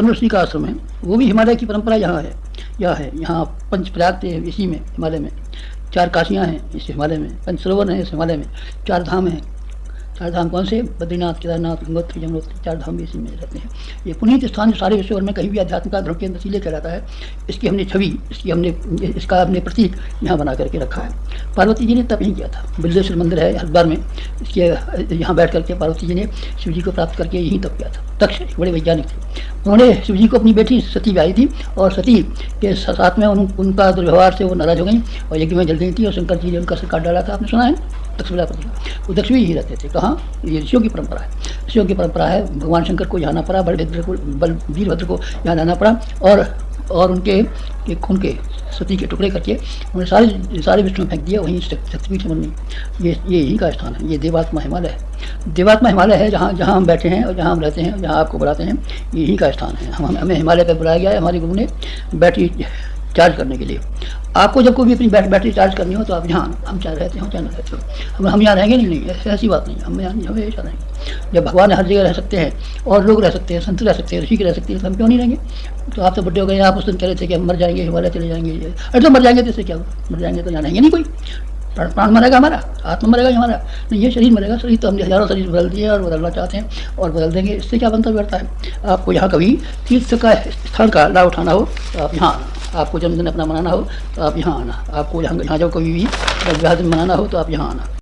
कनवर ऋषि का आश्रम है, वो भी हिमालय की परंपरा यहाँ है। यह है यहाँ पंच प्रयाग थे इसी में, हिमालय में 4 काशियाँ हैं इस हिमालय में, 5 सरोवर हैं इस हिमालय में, 4 धाम हैं। 4 धाम कौन से? बद्रीनाथ, केदारनाथ, गंगोत्री, यमुनोत्री, 4 धाम भी इसी में रहते हैं। ये पुनीत स्थान जो सारे विश्व में कहीं भी आध्यात्म का धर्म केंद्र इसीलिए कहलाता है, इसकी हमने छवि, इसका हमने प्रतीक यहाँ बना करके रखा है। पार्वती जी ने तप यहीं किया था। बिल्वेश्वर मंदिर है हरिद्वार में, इसके यहाँ बैठ करके पार्वती जी ने शिव जी को प्राप्त करके यहीं तप किया था। दक्ष एक बड़े वैज्ञानिक थे, उन्होंने शिव जी को अपनी बेटी सती ब्याही थी, और सती के साथ में उनका दुर्व्यवहार से वो नाराज हो गई और यज्ञ में जल गई थी, और शंकर जी ने उनका सिर काट डाला था। आपने सुना है दक्ष प्रजापति का? वो दक्ष भी यही रहते थे। कहाँ? ये ऋषियों की परंपरा है, ऋषियों की परंपरा है। भगवान शंकर को यहाँ आना पड़ा, वीरभद्र को यहाँ लाना पड़ा, और उनके खून के सती के टुकड़े करके उन्होंने सारे विष्णु में फेंक दिया, वहीं शक्तिपीठ में बनी। ये यही का स्थान है, ये देवात्मा हिमालय है। देवात्मा हिमालय है जहाँ हम बैठे हैं और जहाँ हम रहते हैं, जहाँ आपको बुलाते हैं, यही का स्थान है। हमें हिमालय पर बुलाया गया है हमारे गुरु ने बैटरी चार्ज करने के लिए। आपको जब कोई भी अपनी बैटरी चार्ज करनी हो तो आप यहाँ, हम चाहे रहते हो चाहे न रहते हो, हम यहाँ रहेंगे नहीं, ऐसी बात नहीं, हम यहाँ हमेशा रहेंगे। जब भगवान हर जगह रह सकते हैं और लोग रह सकते हैं, संत रह सकते हैं, ऋषि रह सकते हैं, तो हम क्यों नहीं रहेंगे? तो आप तो बड्डे हो गए, आप उस दिन कह रहे थे कि हम मर जाएंगे, हिमालय चले जाएंगे। अरे तो मर जाएंगे तो इससे क्या होगा? मर जाएंगे तो यहाँ रहेंगे नहीं कोई, प्राण मरेगा हमारा, आत्मा मरेगा हमारा नहीं, ये शरीर मरेगा। शरीर तो हमने हजारों शरीर बदल दिए और बदलना चाहते हैं और बदल देंगे, इससे क्या बनता बढ़ता है? आपको यहाँ कभी तीर्थ का स्थान का लाभ उठाना हो तो आप यहाँ आना, आपको जन्मदिन अपना मनाना हो तो आप यहाँ आना, आपको यहाँ जब कभी भी विवाह दिन मनाना हो तो आप यहाँ आना।